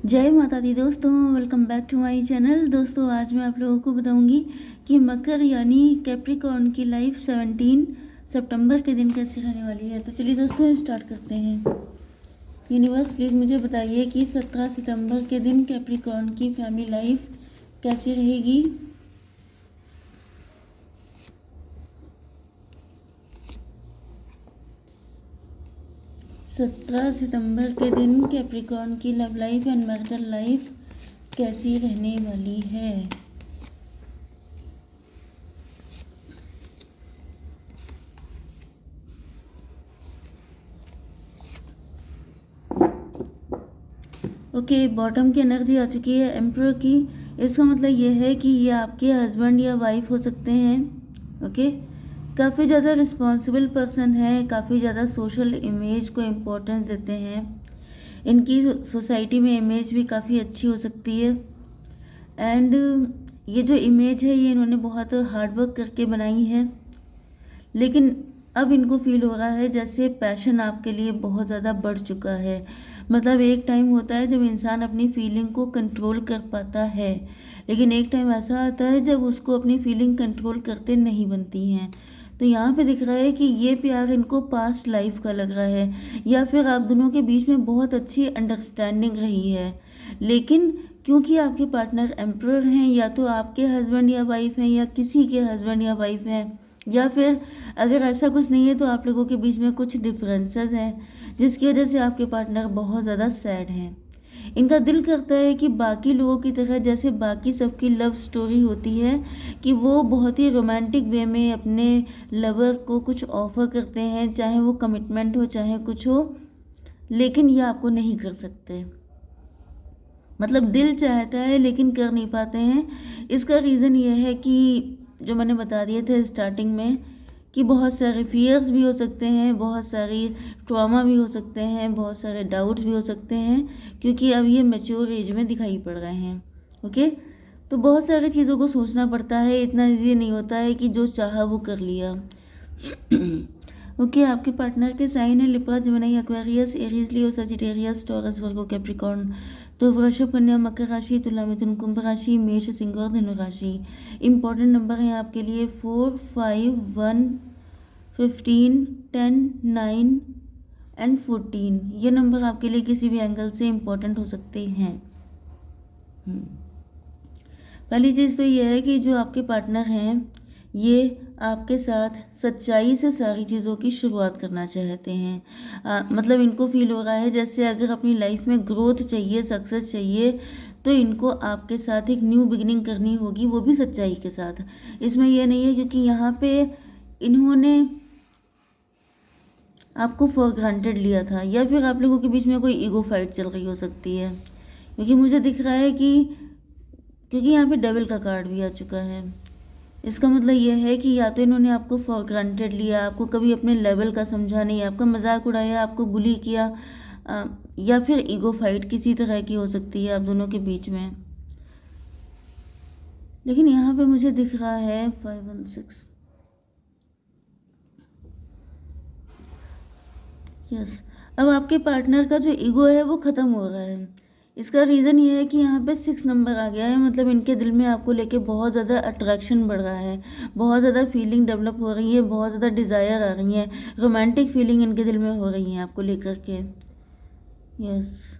जय माता दी दोस्तों, welcome back to my channel. दोस्तों आज मैं आप लोगों को बताऊंगी कि मकर यानी कैप्रिकॉर्न की लाइफ 17 सितंबर के दिन कैसी रहने वाली है। तो चलिए दोस्तों स्टार्ट करते हैं। यूनिवर्स प्लीज़ मुझे बताइए कि 17 सितंबर के दिन कैप्रिकॉर्न की फैमिली लाइफ कैसी रहेगी। 17 सितंबर के दिन कैप्रिकॉर्न की love life and marital life कैसी रहने वाली है। ओके, बॉटम की एनर्जी आ चुकी है एम्परर की। इसका मतलब ये है कि ये आपके हस्बैंड या वाइफ हो सकते हैं। ओके, काफ़ी ज़्यादा रिस्पॉन्सिबल पर्सन है, काफ़ी ज़्यादा सोशल इमेज को इम्पोर्टेंस देते हैं। इनकी सोसाइटी में इमेज भी काफ़ी अच्छी हो सकती है। एंड ये जो इमेज है ये इन्होंने बहुत हार्ड वर्क करके बनाई है, लेकिन अब इनको फील हो रहा है जैसे पैशन आपके लिए बहुत ज़्यादा बढ़ चुका है। मतलब एक टाइम होता है जब इंसान अपनी फीलिंग को कंट्रोल कर पाता है, लेकिन एक टाइम ऐसा आता है जब उसको अपनी फीलिंग कंट्रोल करते नहीं बनती हैं। तो यहाँ पे दिख रहा है कि ये प्यार इनको पास्ट लाइफ का लग रहा है, या फिर आप दोनों के बीच में बहुत अच्छी अंडरस्टैंडिंग रही है। लेकिन क्योंकि आपके पार्टनर एम्परर हैं, या तो आपके हस्बैंड या वाइफ हैं या किसी के हस्बैंड या वाइफ हैं, या फिर अगर ऐसा कुछ नहीं है तो आप लोगों के बीच में कुछ डिफरेंसेस हैं, जिसकी वजह से आपके पार्टनर बहुत ज़्यादा सैड हैं। इनका दिल करता है कि बाकी लोगों की तरह, जैसे बाकी सबकी लव स्टोरी होती है, कि वो बहुत ही रोमांटिक वे में अपने लवर को कुछ ऑफर करते हैं, चाहे वो कमिटमेंट हो चाहे कुछ हो, लेकिन ये आपको नहीं कर सकते। मतलब दिल चाहता है लेकिन कर नहीं पाते हैं। इसका रीज़न ये है कि जो मैंने बता दिए थे स्टार्टिंग में, कि बहुत सारे फियर्स भी हो सकते हैं, बहुत सारी ट्रॉमा भी हो सकते हैं, बहुत सारे डाउट्स भी हो सकते हैं, क्योंकि अब ये मैच्योर एज में दिखाई पड़ रहे हैं। ओके, तो बहुत सारी चीज़ों को सोचना पड़ता है, इतना ईजी नहीं होता है कि जो चाहा वो कर लिया। ओके, आपके पार्टनर के साइन है लिब्रा, जेमिनी, एक्वेरियस, एरीज, लियो, सजिटेरियस, टॉरस, वर्गो, कैप्रिकॉर्न। तो वृषभ, कन्या, मकर राशि, तुला, मिथुन, कुंभ राशि, मेष, सिंह और धनु राशि। इंपॉर्टेंट नंबर है आपके लिए 4, 5, 1, 15, 10, 9 एंड 14। ये नंबर आपके लिए किसी भी एंगल से इम्पोर्टेंट हो सकते हैं। पहली चीज़ तो ये है कि जो आपके पार्टनर हैं ये आपके साथ सच्चाई से सारी चीज़ों की शुरुआत करना चाहते हैं। मतलब इनको फील हो रहा है जैसे अगर अपनी लाइफ में ग्रोथ चाहिए, सक्सेस चाहिए, तो इनको आपके साथ एक न्यू बिगिनिंग करनी होगी, वो भी सच्चाई के साथ। इसमें यह नहीं है क्योंकि यहाँ पे इन्होंने आपको फॉर ग्रांटेड लिया था, या फिर आप लोगों के बीच में कोई ईगो फाइट चल रही हो सकती है, क्योंकि मुझे दिख रहा है कि क्योंकि यहाँ पे डबल का कार्ड भी आ चुका है। इसका मतलब यह है कि या तो इन्होंने आपको फॉर ग्रांटेड लिया, आपको कभी अपने लेवल का समझा नहीं, आपका मजाक उड़ाया, आपको बुली किया, या फिर ईगो फाइट किसी तरह की हो सकती है आप दोनों के बीच में। लेकिन यहाँ पे मुझे दिख रहा है 5 1 6। यस, अब आपके पार्टनर का जो ईगो है वो ख़त्म हो रहा है। इसका रीज़न ये है कि यहाँ पे 6 नंबर आ गया है। मतलब इनके दिल में आपको लेके बहुत ज़्यादा अट्रैक्शन बढ़ रहा है, बहुत ज़्यादा फीलिंग डेवलप हो रही है, बहुत ज़्यादा डिज़ायर आ रही है, रोमांटिक फीलिंग इनके दिल में हो रही है आपको लेकर के। यस,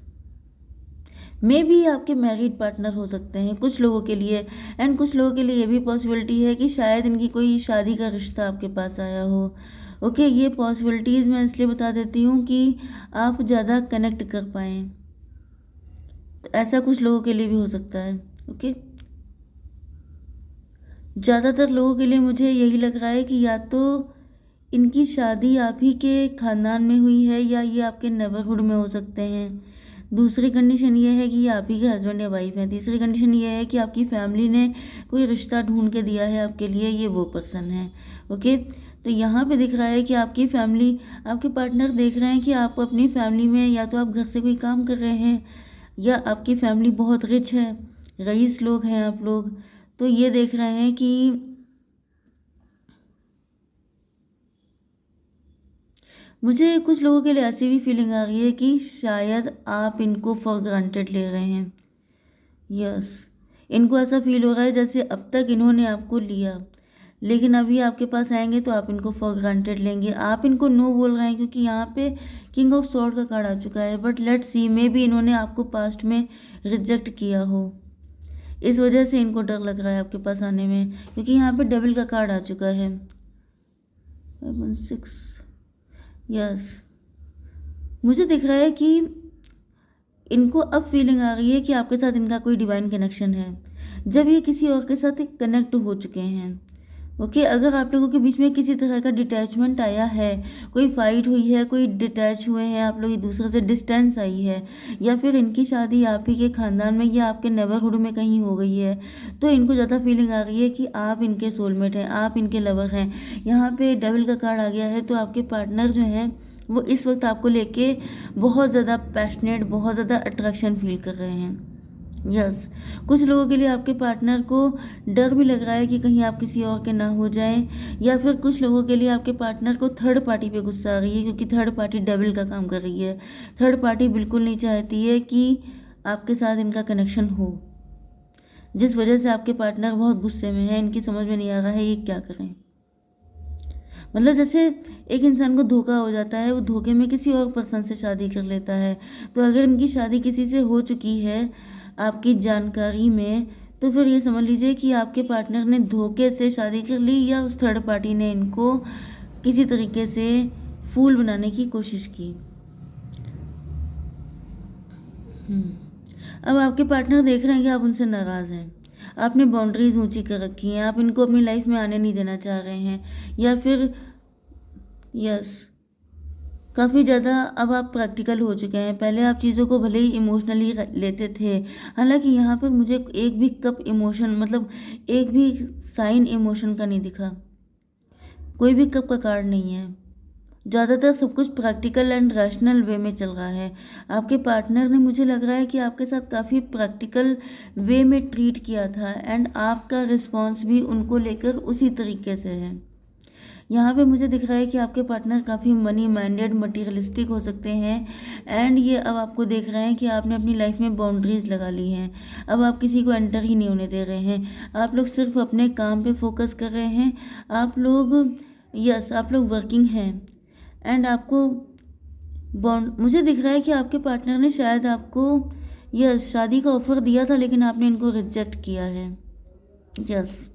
मे भी आपके मैरिड पार्टनर हो सकते हैं कुछ लोगों के लिए, एंड कुछ लोगों के लिए ये भी पॉसिबिलिटी है कि शायद इनकी कोई शादी का रिश्ता आपके पास आया हो। ओके, ये पॉसिबिलिटीज़ मैं इसलिए बता देती हूँ कि आप ज़्यादा कनेक्ट कर पाएँ, तो ऐसा कुछ लोगों के लिए भी हो सकता है। ओके, ज़्यादातर लोगों के लिए मुझे यही लग रहा है कि या तो इनकी शादी आप ही के ख़ानदान में हुई है, या ये आपके नेबरहुड में हो सकते हैं। दूसरी कंडीशन ये है कि ये आप ही के हस्बैंड या वाइफ हैं। तीसरी कंडीशन ये है कि आपकी फैमिली ने कोई रिश्ता ढूंढ के दिया है आपके लिए, ये वो पर्सन है। ओके, तो यहाँ पे दिख रहा है कि आपकी फैमिली, आपके पार्टनर देख रहे हैं कि आप अपनी फैमिली में या तो आप घर से कोई काम कर रहे हैं, या आपकी फैमिली बहुत रिच है, रईस लोग हैं आप लोग। तो ये देख रहे हैं कि मुझे कुछ लोगों के लिए ऐसी भी फीलिंग आ रही है कि शायद आप इनको फॉर ग्रांटेड ले रहे हैं। यस, इनको ऐसा फील हो रहा है जैसे अब तक इन्होंने आपको लिया, लेकिन अभी आपके पास आएंगे तो आप इनको फॉर ग्रांटेड लेंगे। आप इनको नो बोल रहे हैं क्योंकि यहाँ पे किंग ऑफ स्वॉर्ड का कार्ड आ चुका है। But let's see, may be इन्होंने आपको पास्ट में रिजेक्ट किया हो, इस वजह से इनको डर लग रहा है आपके पास आने में, क्योंकि यहाँ पे डबल का कार्ड आ चुका है। 6, यस, मुझे दिख रहा है कि इनको अब फीलिंग आ रही है कि आपके साथ इनका कोई डिवाइन कनेक्शन है, जब ये किसी और के साथ कनेक्ट हो चुके हैं। ओके, अगर आप लोगों के बीच में किसी तरह का डिटैचमेंट आया है, कोई फाइट हुई है, कोई डिटैच हुए हैं आप लोग, एक दूसरे से डिस्टेंस आई है, या फिर इनकी शादी आप ही के ख़ानदान में या आपके नेबरहुड में कहीं हो गई है, तो इनको ज़्यादा फीलिंग आ रही है कि आप इनके सोलमेट हैं, आप इनके लवर हैं। यहाँ पे डबल का कार्ड आ गया है, तो आपके पार्टनर जो हैं वो इस वक्त आपको लेके बहुत ज़्यादा पैशनेट, बहुत ज़्यादा अट्रैक्शन फील कर रहे हैं। यस, कुछ लोगों के लिए आपके पार्टनर को डर भी लग रहा है कि कहीं आप किसी और के ना हो जाएं, या फिर कुछ लोगों के लिए आपके पार्टनर को थर्ड पार्टी पे गुस्सा आ रही है, क्योंकि थर्ड पार्टी डेविल का काम कर रही है। थर्ड पार्टी बिल्कुल नहीं चाहती है कि आपके साथ इनका कनेक्शन हो, जिस वजह से आपके पार्टनर बहुत गुस्से में है। इनकी समझ में नहीं आ रहा है ये क्या करें। मतलब जैसे एक इंसान को धोखा हो जाता है, वो धोखे में किसी और पर्सन से शादी कर लेता है। तो अगर इनकी शादी किसी से हो चुकी है आपकी जानकारी में, तो फिर ये समझ लीजिए कि आपके पार्टनर ने धोखे से शादी कर ली, या उस थर्ड पार्टी ने इनको किसी तरीके से फूल बनाने की कोशिश की। अब आपके पार्टनर देख रहे हैं कि आप उनसे नाराज़ हैं, आपने बाउंड्रीज ऊंची कर रखी हैं, आप इनको अपनी लाइफ में आने नहीं देना चाह रहे हैं, या फिर यस, काफ़ी ज़्यादा अब आप प्रैक्टिकल हो चुके हैं। पहले आप चीज़ों को भले ही इमोशनली लेते थे, हालांकि यहाँ पर मुझे एक भी कप इमोशन, मतलब एक भी साइन इमोशन का नहीं दिखा, कोई भी कप का कार्ड नहीं है। ज़्यादातर सब कुछ प्रैक्टिकल एंड रैशनल वे में चल रहा है। आपके पार्टनर ने, मुझे लग रहा है कि आपके साथ काफ़ी प्रैक्टिकल वे में ट्रीट किया था, एंड आपका रिस्पॉन्स भी उनको लेकर उसी तरीके से है। यहाँ पे मुझे दिख रहा है कि आपके पार्टनर काफ़ी मनी माइंडेड, मटीरियलिस्टिक हो सकते हैं, एंड ये अब आपको देख रहे हैं कि आपने अपनी लाइफ में बाउंड्रीज लगा ली हैं। अब आप किसी को एंटर ही नहीं होने दे रहे हैं, आप लोग सिर्फ अपने काम पे फोकस कर रहे हैं। आप लोग, यस, आप लोग वर्किंग हैं, एंड आपको मुझे दिख रहा है कि आपके पार्टनर ने शायद आपको यस शादी का ऑफर दिया था, लेकिन आपने इनको रिजेक्ट किया है। यस,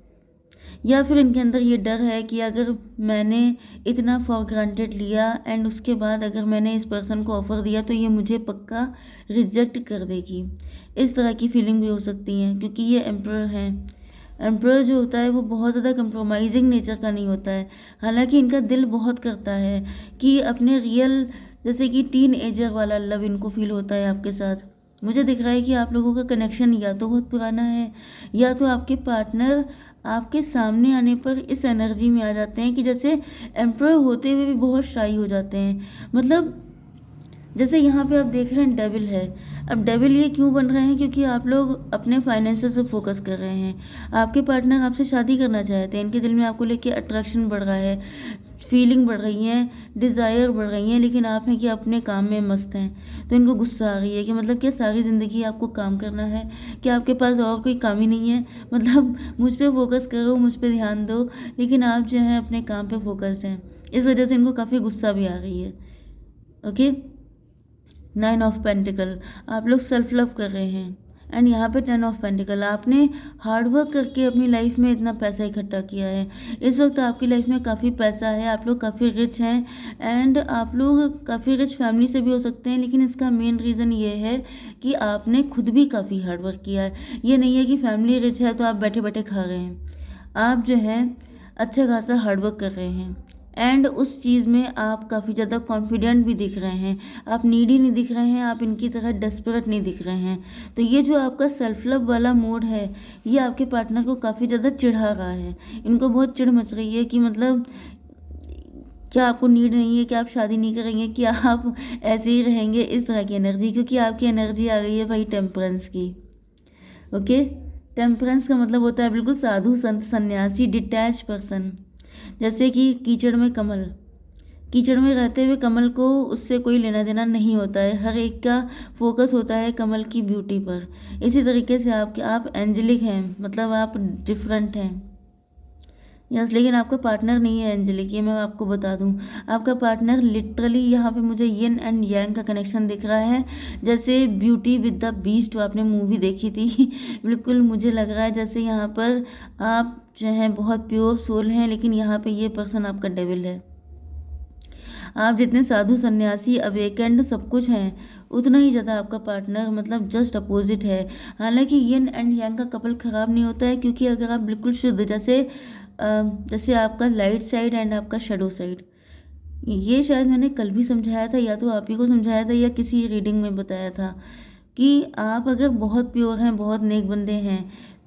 या फिर इनके अंदर ये डर है कि अगर मैंने इतना फॉर ग्रांटेड लिया एंड उसके बाद अगर मैंने इस पर्सन को ऑफ़र दिया तो ये मुझे पक्का रिजेक्ट कर देगी। इस तरह की फीलिंग भी हो सकती है, क्योंकि ये एम्परर हैं। एम्परर जो होता है वो बहुत ज़्यादा कंप्रोमाइजिंग नेचर का नहीं होता है। हालांकि इनका दिल बहुत करता है कि अपने रियल, जैसे कि टीन एजर वाला लव इनको फील होता है आपके साथ। मुझे दिख रहा है कि आप लोगों का कनेक्शन या तो बहुत पुराना है, या तो आपके पार्टनर आपके सामने आने पर इस एनर्जी में आ जाते हैं कि जैसे एम्परर होते हुए भी बहुत शाई हो जाते हैं। मतलब जैसे यहाँ पे आप देख रहे हैं डेविल है। अब डेविल ये क्यों बन रहे हैं? क्योंकि आप लोग अपने फाइनेंसेस पे फोकस कर रहे हैं। आपके पार्टनर आपसे शादी करना चाहते हैं, इनके दिल में आपको लेके अट्रैक्शन बढ़ रहा है, फीलिंग बढ़ रही है, डिज़ायर बढ़ रही है, लेकिन आप हैं कि अपने काम में मस्त हैं। तो इनको गुस्सा आ रही है कि मतलब क्या सारी ज़िंदगी आपको काम करना है, क्या आपके पास और कोई काम ही नहीं है? मतलब मुझ पर फोकस करो, मुझ पर ध्यान दो, लेकिन आप जो है अपने काम पे फोकस्ड हैं। इस वजह से इनको काफ़ी गुस्सा भी आ रही है। ओके, 9 ऑफ पेंटिकल, आप लोग सेल्फ लव कर रहे हैं, एंड यहाँ पे 10 ऑफ पेंटिकल, आपने हार्ड वर्क करके अपनी लाइफ में इतना पैसा इकट्ठा किया है। इस वक्त आपकी लाइफ में काफ़ी पैसा है, आप लोग काफ़ी रिच हैं, एंड आप लोग काफ़ी रिच फैमिली से भी हो सकते हैं, लेकिन इसका मेन रीज़न ये है कि आपने खुद भी काफ़ी हार्ड वर्क किया है। ये नहीं है कि फैमिली रिच है तो आप बैठे बैठे खा रहे हैं। आप जो है अच्छा खासा हार्ड वर्क कर रहे हैं, एंड उस चीज़ में आप काफ़ी ज़्यादा कॉन्फिडेंट भी दिख रहे हैं। आप नीडी नहीं दिख रहे हैं, आप इनकी तरह डेस्परेट नहीं दिख रहे हैं। तो ये जो आपका सेल्फ लव वाला मोड है, ये आपके पार्टनर को काफ़ी ज़्यादा चिढ़ा रहा है। इनको बहुत चिढ़ मच रही है कि मतलब क्या आपको नीड नहीं है, क्या आप शादी नहीं करेंगे, क्या आप ऐसे ही रहेंगे, इस तरह की एनर्जी। क्योंकि आपकी एनर्जी आ गई है भाई टेम्परेंस की। ओके, टेम्परेंस का मतलब होता है बिल्कुल साधु संत सन्यासी, डिटैच पर्सन, जैसे कि कीचड़ में कमल। कीचड़ में रहते हुए कमल को उससे कोई लेना देना नहीं होता है, हर एक का फोकस होता है कमल की ब्यूटी पर। इसी तरीके से आप एंजेलिक हैं, मतलब आप डिफरेंट हैं। यस, लेकिन आपका पार्टनर नहीं है एंजेलिक, ये मैं आपको बता दूं। आपका पार्टनर लिटरली यहाँ पे मुझे यिन एंड यांग का कनेक्शन दिख रहा है, जैसे ब्यूटी विद द बीस्ट आपने मूवी देखी थी बिल्कुल मुझे लग रहा है जैसे यहाँ पर आप जो हैं बहुत प्योर सोल हैं, लेकिन यहाँ पे ये पर्सन आपका डेविल है। आप जितने साधु सन्यासी अवेकेंड सब कुछ हैं, उतना ही ज़्यादा आपका पार्टनर मतलब जस्ट अपोजिट है। हालांकि यिन एंड यांग का कपल खराब नहीं होता है, क्योंकि अगर आप बिल्कुल शुद्ध जैसे आपका लाइट साइड एंड आपका शेडो साइड, ये शायद मैंने कल भी समझाया था, या तो आप ही को समझाया था या किसी रीडिंग में बताया था कि आप अगर बहुत प्योर हैं, बहुत नेक बंदे हैं,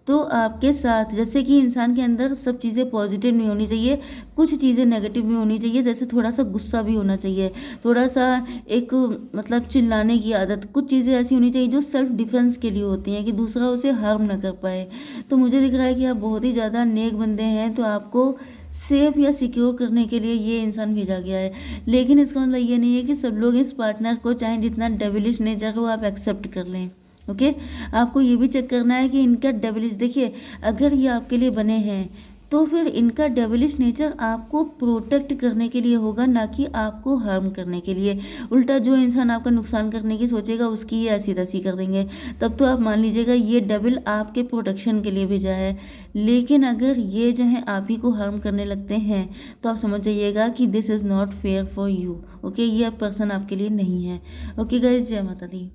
तो आपके साथ जैसे कि इंसान के अंदर सब चीज़ें पॉजिटिव नहीं होनी चाहिए, कुछ चीज़ें नेगेटिव भी होनी चाहिए। जैसे थोड़ा सा गुस्सा भी होना चाहिए, थोड़ा सा एक मतलब चिल्लाने की आदत, कुछ चीज़ें ऐसी होनी चाहिए जो सेल्फ डिफेंस के लिए होती हैं कि दूसरा उसे हार्म ना कर पाए। तो मुझे दिख रहा है कि आप बहुत ही ज़्यादा नेक बंदे हैं, तो आपको सेफ या सिक्योर करने के लिए ये इंसान भेजा गया है। लेकिन इसका मतलब ये नहीं है कि सब लोग इस पार्टनर को चाहे जितना डेविलिश नेचर हो आप एक्सेप्ट कर लें। ओके, आपको ये भी चेक करना है कि इनका डेविलिश, देखिए अगर ये आपके लिए बने हैं तो फिर इनका डेविलिश नेचर आपको प्रोटेक्ट करने के लिए होगा, ना कि आपको हार्म करने के लिए। उल्टा जो इंसान आपका नुकसान करने की सोचेगा उसकी ये ऐसी तैसी कर देंगे। तब तो आप मान लीजिएगा ये डेविल आपके प्रोटेक्शन के लिए भेजा है। लेकिन अगर ये जो है आप ही को हार्म करने लगते हैं तो आप समझ जाइएगा कि this is not fair for you. Okay, ये पर्सन आपके लिए नहीं है। ओके गाइज, जय माता दी।